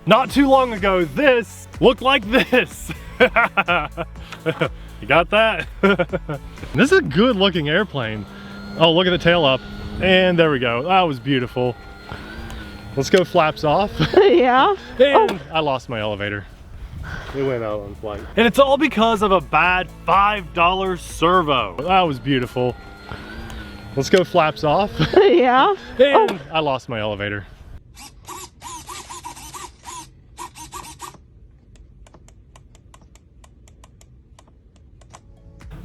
Not too long ago, this looked like this. You got that? This is a good looking airplane. Oh, look at the tail up. And there we go. That was beautiful. Let's go flaps off. Yeah. And I lost my elevator. It went out on flight. And it's all because of a bad $5 servo. That was beautiful. Let's go flaps off. Yeah. And I lost my elevator.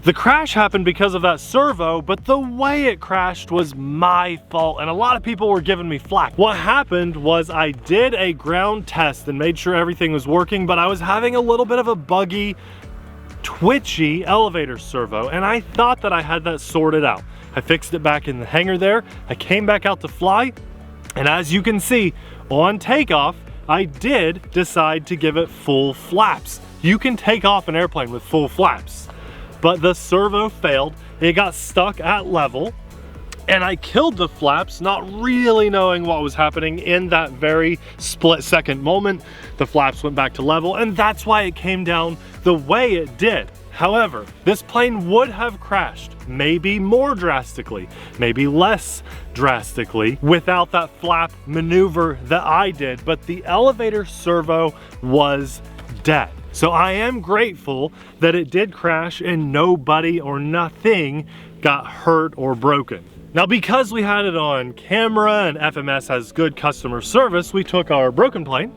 The crash happened because of that servo, but the way it crashed was my fault, and a lot of people were giving me flack. What happened was I did a ground test and made sure everything was working, but I was having a little bit of a buggy, twitchy elevator servo, and I thought that I had that sorted out. I fixed it back in the hangar there. I came back out to fly, and as you can see, on takeoff, I did decide to give it full flaps. You can take off an airplane with full flaps. But the servo failed, it got stuck at level, and I killed the flaps, not really knowing what was happening in that very split-second moment. The flaps went back to level, and that's why it came down the way it did. However, this plane would have crashed, maybe more drastically, maybe less drastically, without that flap maneuver that I did, but the elevator servo was dead. So I am grateful that it did crash and nobody or nothing got hurt or broken. Now, because we had it on camera and FMS has good customer service, we took our broken plane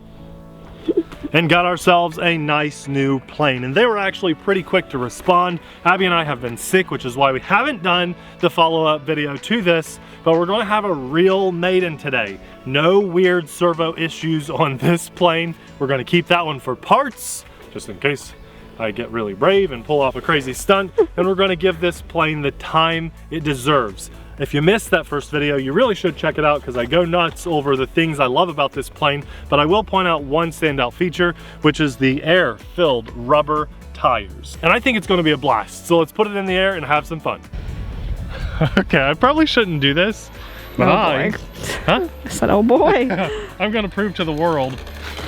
and got ourselves a nice new plane. And they were actually pretty quick to respond. Abby and I have been sick, which is why we haven't done the follow-up video to this, but we're gonna have a real maiden today. No weird servo issues on this plane. We're gonna keep that one for parts, just in case I get really brave and pull off a crazy stunt, and we're gonna give this plane the time it deserves. If you missed that first video, you really should check it out because I go nuts over the things I love about this plane, but I will point out one standout feature, which is the air-filled rubber tires. And I think it's gonna be a blast, so let's put it in the air and have some fun. Okay, I probably shouldn't do this, but boy. I said, oh boy. I'm gonna prove to the world.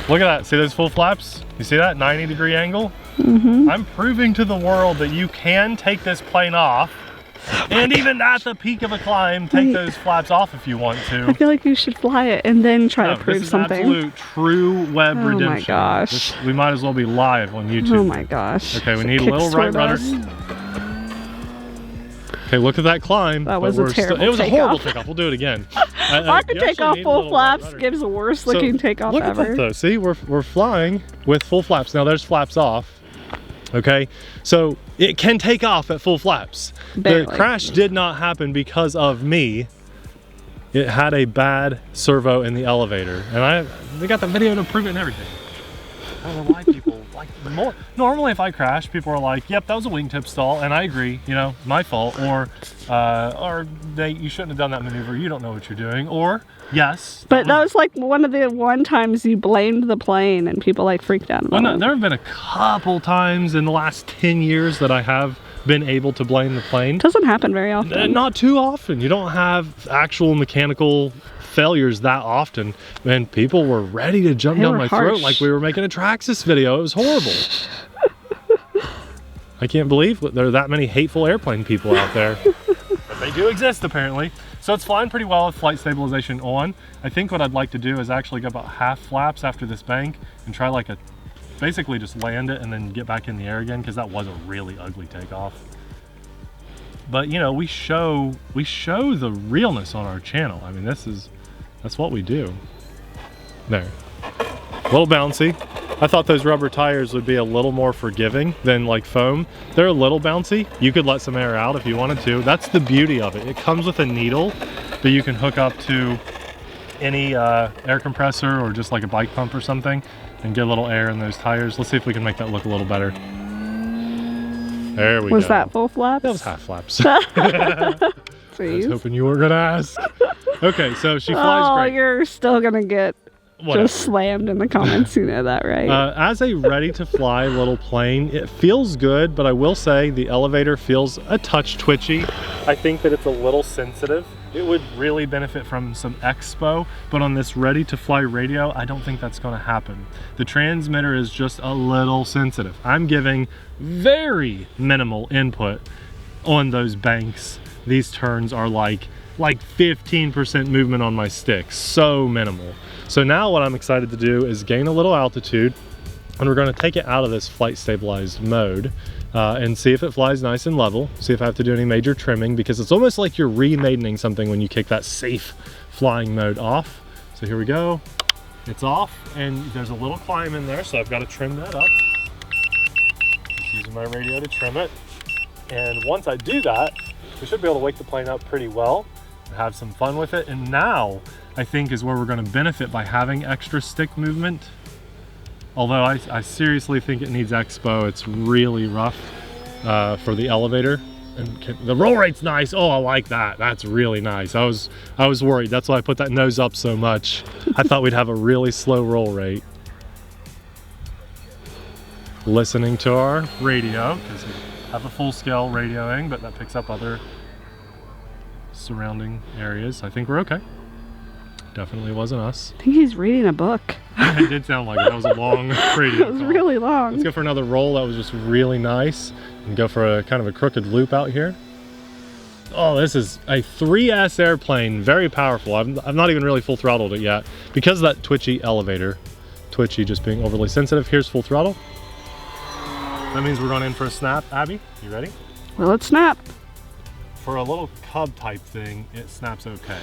Look at that, see those full flaps? You see that 90-degree angle? Mm-hmm. I'm proving to the world that you can take this plane off, and even at the peak of a climb, take those flaps off if you want to. I feel like you should fly it and then try to prove something. This is absolute true web redemption. Oh my gosh. We might as well be live on YouTube. Oh my gosh. Okay, we need a little right rudder. Okay, look at that climb. That was a terrible It was a horrible takeoff. takeoff. We'll do it again. I could take off full flaps. Gives the worst looking takeoff look ever. Look at that though. See, we're flying with full flaps. Now there's flaps off. Okay, so it can take off at full flaps. Barely. The crash did not happen because of me. It had a bad servo in the elevator, and they got the video to prove it and everything. I don't know why people like more. Normally, if I crash, people are like, "Yep, that was a wingtip stall," and I agree. You know, my fault. Or you shouldn't have done that maneuver. You don't know what you're doing. Or yes. But that was like one of the times you blamed the plane and people like freaked out about it. There have been a couple times in the last 10 years that I have been able to blame the plane. Doesn't happen very often. Not too often. You don't have actual mechanical failures that often, and people were ready to jump down my throat like we were making a TheRcSaylors video. It was horrible. I can't believe there are that many hateful airplane people out there. But they do exist apparently. So it's flying pretty well with flight stabilization on. I think what I'd like to do is actually go about half flaps after this bank and try like basically just land it and then get back in the air again, because that was a really ugly takeoff. But you know, we show the realness on our channel. I mean, that's what we do. There, a little bouncy. I thought those rubber tires would be a little more forgiving than like foam. They're a little bouncy. You could let some air out if you wanted to. That's the beauty of it. It comes with a needle that you can hook up to any air compressor or just like a bike pump or something and get a little air in those tires. Let's see if we can make that look a little better. There we go. Was that full flaps? That was half flaps. I was hoping you weren't gonna ask. Okay, so she flies great. Oh, you're still gonna get just slammed in the comments, you know that, right? As a ready-to-fly little plane, it feels good, but I will say the elevator feels a touch twitchy. I think that it's a little sensitive. it would really benefit from some expo, but on this ready to fly radio, I don't think that's gonna happen. The transmitter is just a little sensitive. I'm giving very minimal input on those banks. These turns are like 15% movement on my stick, so minimal. So now what I'm excited to do is gain a little altitude, and we're gonna take it out of this flight stabilized mode and see if it flies nice and level, see if I have to do any major trimming, because it's almost like you're remaidening something when you kick that safe flying mode off. So here we go, it's off, and there's a little climb in there, so I've got to trim that up. Just using my radio to trim it. And once I do that, we should be able to wake the plane up pretty well and have some fun with it. And now I think is where we're going to benefit by having extra stick movement. Although I seriously think it needs expo. It's really rough for the elevator. And the roll rate's nice. Oh, I like that. That's really nice. I was worried. That's why I put that nose up so much. I thought we'd have a really slow roll rate. Listening to our radio, because we have a full scale radioing, but that picks up other surrounding areas. I think we're okay. Definitely wasn't us. I think he's reading a book. It did sound like it. That was a long radio. It was really long. Let's go for another roll. That was just really nice. And go for a kind of a crooked loop out here. Oh, this is a 3S airplane. Very powerful. I've not even really full throttled it yet because of that twitchy elevator. Twitchy just being overly sensitive. Here's full throttle. That means we're going in for a snap. Abby, you ready? Well, it snapped. For a little Cub type thing, it snaps okay.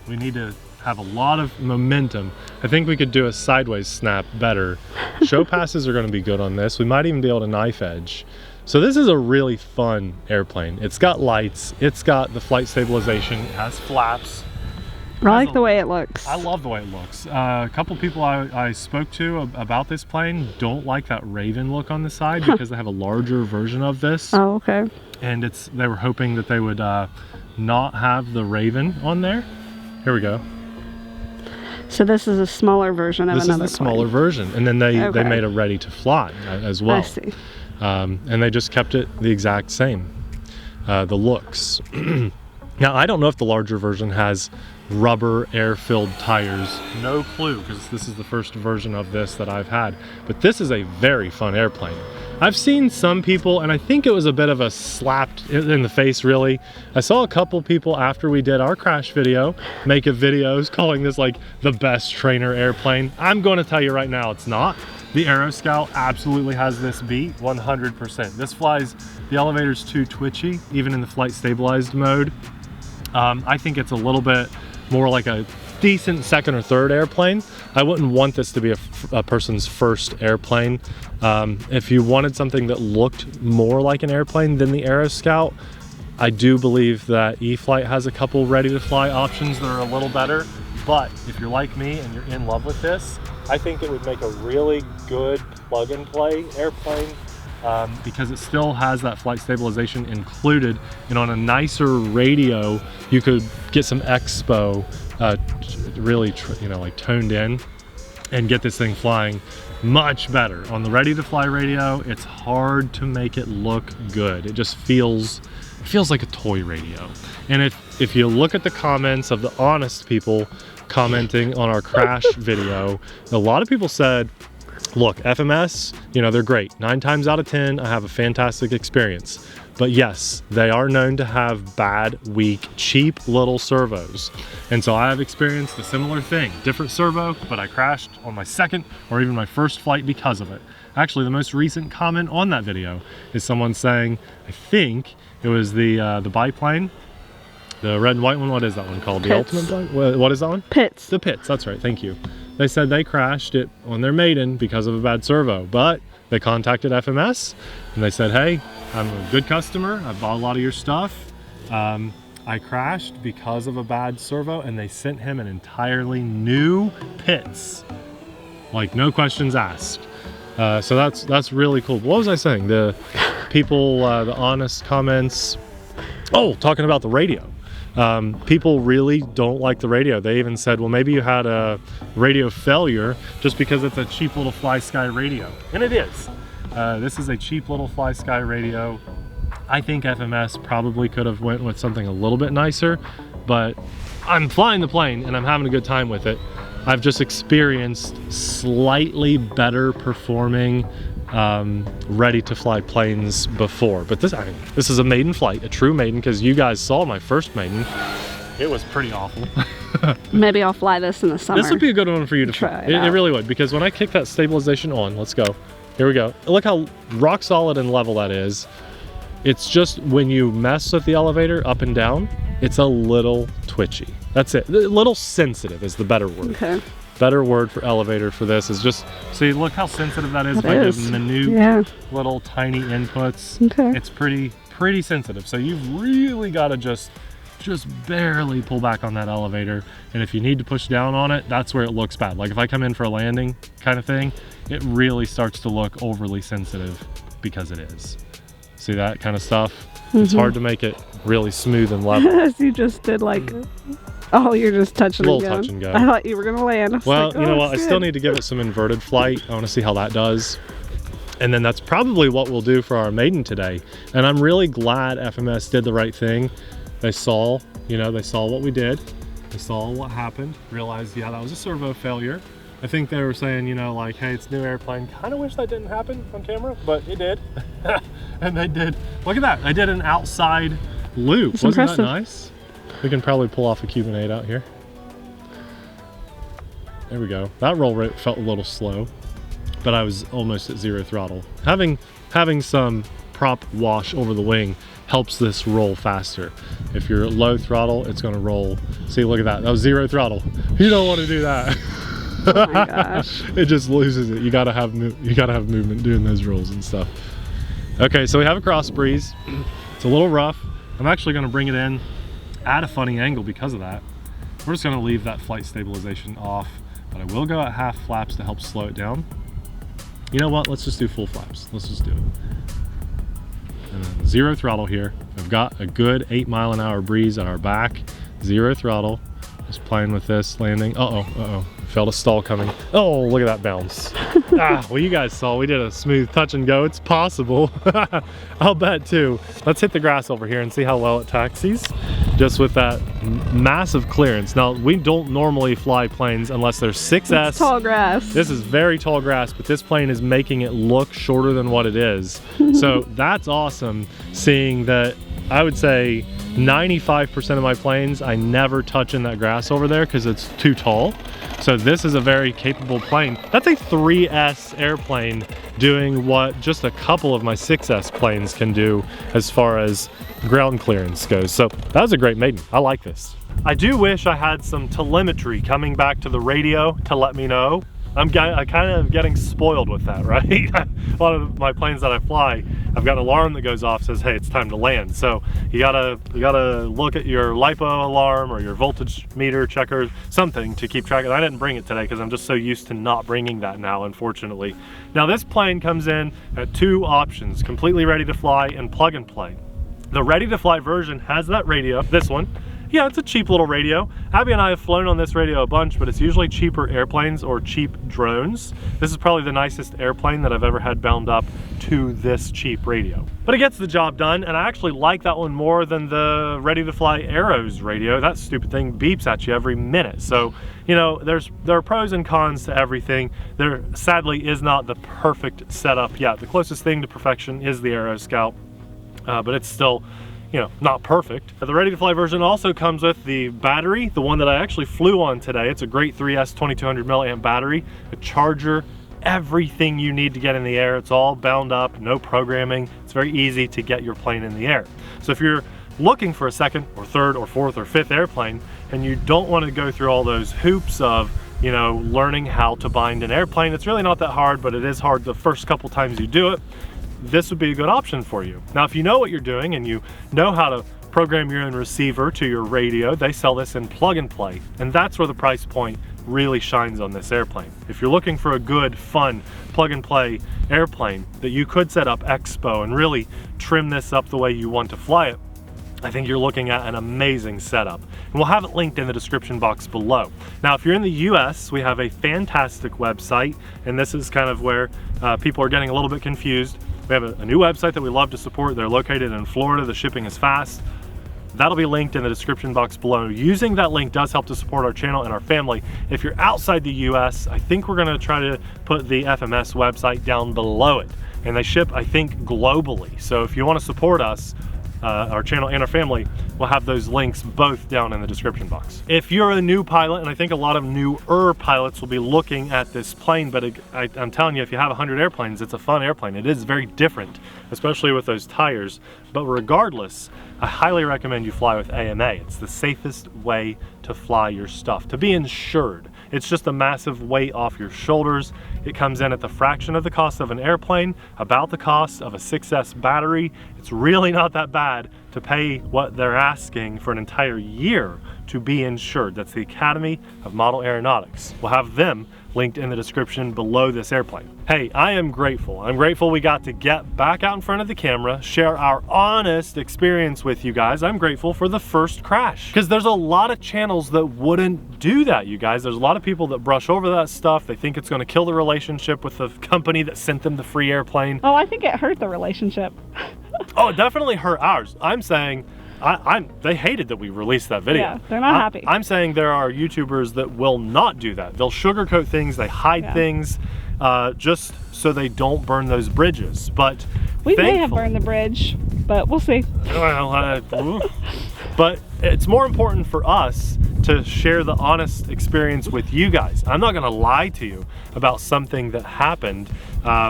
We need to have a lot of momentum. I think we could do a sideways snap better. Show passes are going to be good on this. We might even be able to knife edge. So this is a really fun airplane. It's got lights. It's got the flight stabilization. It has flaps. I like the way it looks. I love the way it looks. A couple people I spoke to about this plane don't like that Raven look on the side because they have a larger version of this. Oh, okay. And they were hoping that they would not have the Raven on there. Here we go. So this is a smaller version of another plane. This is the smaller version. And then they made a ready to fly as well. I see. And they just kept it the exact same. The looks. Now, I don't know if the larger version has rubber air-filled tires. No clue, because this is the first version of this that I've had. But this is a very fun airplane. I've seen some people, and I think it was a bit of a slap in the face, really. I saw a couple people after we did our crash video make videos calling this like the best trainer airplane. I'm going to tell you right now, it's not. The Aeroscout absolutely has this beat, 100%. This flies, the elevator's too twitchy, even in the flight stabilized mode. I think it's a little bit more like a decent second or third airplane. I wouldn't want this to be a person's first airplane. If you wanted something that looked more like an airplane than the Aeroscout, I do believe that E-flite has a couple ready to fly options that are a little better. But if you're like me and you're in love with this, I think it would make a really good plug and play airplane. Because it still has that flight stabilization included, and on a nicer radio you could get some expo really like toned in and get this thing flying much better. On the ready to fly radio, it's hard to make it look good. It just feels like a toy radio. And if you look at the comments of the honest people commenting on our crash video, a lot of people said, look, FMS, they're great. 9 times out of 10, I have a fantastic experience. But yes, they are known to have bad, weak, cheap little servos. And so I have experienced a similar thing. Different servo, but I crashed on my second or even my first flight because of it. Actually, the most recent comment on that video is someone saying, I think it was the biplane, the red and white one. What is that one called? Pitts. The ultimate, what is that one? Pitts. The Pitts, that's right, thank you. They said they crashed it on their maiden because of a bad servo, but they contacted FMS and they said, hey, I'm a good customer. I bought a lot of your stuff. I crashed because of a bad servo, and they sent him an entirely new Pitts. Like, no questions asked. So that's really cool. What was I saying? The people, the honest comments. Oh, talking about the radio. People really don't like the radio. They even said, well, maybe you had a radio failure just because it's a cheap little fly sky radio. And it is. This is a cheap little fly sky radio. I think FMS probably could have went with something a little bit nicer, but I'm flying the plane and I'm having a good time with it. I've just experienced slightly better performing ready to fly planes before, but this is a maiden flight, a true maiden, because you guys saw my first maiden. It was pretty awful. Maybe I'll fly this in the summer. This would be a good one for you to fly. It really would, because when I kick that stabilization on, let's go. Here we go. Look how rock solid and level that is. It's just when you mess with the elevator up and down, it's a little twitchy. That's it. A little sensitive is the better word. Okay. Better word for elevator for this is just, see, look how sensitive that is by the minute little tiny inputs. Okay. It's pretty sensitive. So you've really got to just barely pull back on that elevator. And if you need to push down on it, that's where it looks bad. Like if I come in for a landing kind of thing, it really starts to look overly sensitive because it is. See that kind of stuff? It's hard to make it really smooth and level. You just did like, oh, you're just touching and going. Touch and go. I thought you were gonna land. Well, you know what? I still need to give it some inverted flight. I want to see how that does. And then that's probably what we'll do for our maiden today. And I'm really glad FMS did the right thing. They saw, they saw what we did. They saw what happened, realized, yeah, that was a servo failure. I think they were saying, like, hey, it's a new airplane. Kind of wish that didn't happen on camera, but it did. And they did. Look at that. I did an outside loop. Wasn't that nice? We can probably pull off a Cuban 8 out here. There we go. That roll rate felt a little slow, but I was almost at 0 throttle. Having some prop wash over the wing helps this roll faster. If you're at low throttle, it's going to roll. See, look at that. That was 0 throttle. You don't want to do that. Oh my gosh. It just loses it. You gotta have movement doing those rolls and stuff. Okay, so we have a cross breeze. It's a little rough. I'm actually gonna bring it in at a funny angle because of that. We're just gonna leave that flight stabilization off, but I will go at half flaps to help slow it down. You know what? Let's just do full flaps. Let's just do it. And then 0 throttle here. I've got a good 8 mile-an-hour breeze at our back. 0 throttle. Just playing with this landing. Uh-oh. Felt a stall coming. Oh, look at that bounce. Well, you guys saw we did a smooth touch and go. It's possible. I'll bet too. Let's hit the grass over here and see how well it taxis. Just with that massive clearance. Now, we don't normally fly planes unless there's 6S. It's tall grass. This is very tall grass, but this plane is making it look shorter than what it is. So that's awesome, seeing that I would say 95% of my planes, I never touch in that grass over there because it's too tall. So this is a very capable plane. That's a 3S airplane doing what just a couple of my 6S planes can do as far as ground clearance goes. So that was a great maiden. I like this. I do wish I had some telemetry coming back to the radio to let me know. I'm kind of getting spoiled with that, right? A lot of my planes that I fly, I've got an alarm that goes off, says, hey, it's time to land. So you gotta look at your LiPo alarm or your voltage meter checker, something to keep track of. I didn't bring it today because I'm just so used to not bringing that now, unfortunately. Now this plane comes in at 2 options, completely ready to fly and plug and play. The ready to fly version has that radio, this one. Yeah, it's a cheap little radio. Abby and I have flown on this radio a bunch, but it's usually cheaper airplanes or cheap drones. This is probably the nicest airplane that I've ever had bound up to this cheap radio. But it gets the job done, and I actually like that one more than the Ready to Fly Aeros radio. That stupid thing beeps at you every minute. So, there are pros and cons to everything. There sadly is not the perfect setup yet. The closest thing to perfection is the Aero Scout, but it's still not perfect. The Ready to Fly version also comes with the battery, the one that I actually flew on today. It's a great 3S 2200 milliamp battery, a charger, everything you need to get in the air. It's all bound up, no programming. It's very easy to get your plane in the air. So if you're looking for a second or third or fourth or fifth airplane and you don't want to go through all those hoops of learning how to bind an airplane, it's really not that hard, but it is hard the first couple times you do it. This would be a good option for you. Now, if you know what you're doing and you know how to program your own receiver to your radio, they sell this in plug and play, and that's where the price point really shines on this airplane. If you're looking for a good, fun, plug and play airplane that you could set up expo and really trim this up the way you want to fly it, I think you're looking at an amazing setup. And we'll have it linked in the description box below. Now, if you're in the US, we have a fantastic website, and this is kind of where people are getting a little bit confused. We have a new website that we love to support. They're located in Florida. The shipping is fast. That'll be linked in the description box below. Using that link does help to support our channel and our family. If you're outside the US, I think we're gonna try to put the FMS website down below it. And they ship, I think, globally. So if you wanna support us, our channel and our family, will have those links both down in the description box. If you're a new pilot, and I think a lot of newer pilots will be looking at this plane, but I'm telling you, if you have 100 airplanes, it's a fun airplane. It is very different, especially with those tires. But regardless, I highly recommend you fly with AMA. It's the safest way to fly your stuff, to be insured. It's just a massive weight off your shoulders. It comes in at the fraction of the cost of an airplane, about the cost of a 6S battery. It's really not that bad to pay what they're asking for an entire year to be insured. That's the Academy of Model Aeronautics. We'll have them linked in the description below this airplane. Hey, I am grateful. I'm grateful we got to get back out in front of the camera, share our honest experience with you guys. I'm grateful for the first crash, because there's a lot of channels that wouldn't do that, you guys. There's a lot of people that brush over that stuff. They think it's gonna kill the relationship with the company that sent them the free airplane. Oh, I think it hurt the relationship. Oh, it definitely hurt ours. I'm saying, they hated that we released that video. Yeah, they're not happy. I'm saying there are YouTubers that will not do that. They'll sugarcoat things, they hide things, just so they don't burn those bridges. But we may have burned the bridge, but we'll see. Well, but it's more important for us to share the honest experience with you guys. I'm not gonna lie to you about something that happened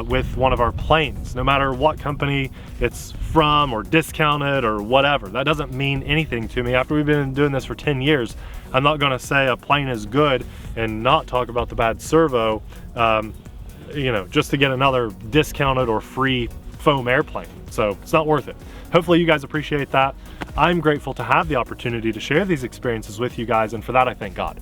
with one of our planes, no matter what company it's from or discounted or whatever. That doesn't mean anything to me. After we've been doing this for 10 years, I'm not gonna say a plane is good and not talk about the bad servo, you know, just to get another discounted or free foam airplane. So it's not worth it. Hopefully you guys appreciate that. I'm grateful to have the opportunity to share these experiences with you guys, and for that I thank God.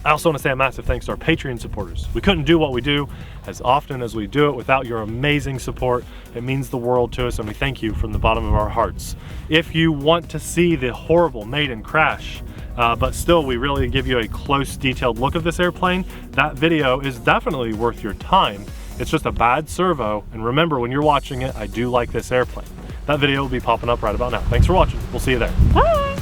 I also want to say a massive thanks to our Patreon supporters. We couldn't do what we do as often as we do it without your amazing support. It means the world to us, and we thank you from the bottom of our hearts. If you want to see the horrible maiden crash, but still we really give you a close, detailed look of this airplane, that video is definitely worth your time. It's just a bad servo, and remember, when you're watching it, I do like this airplane. That video will be popping up right about now. Thanks for watching. We'll see you there. Bye.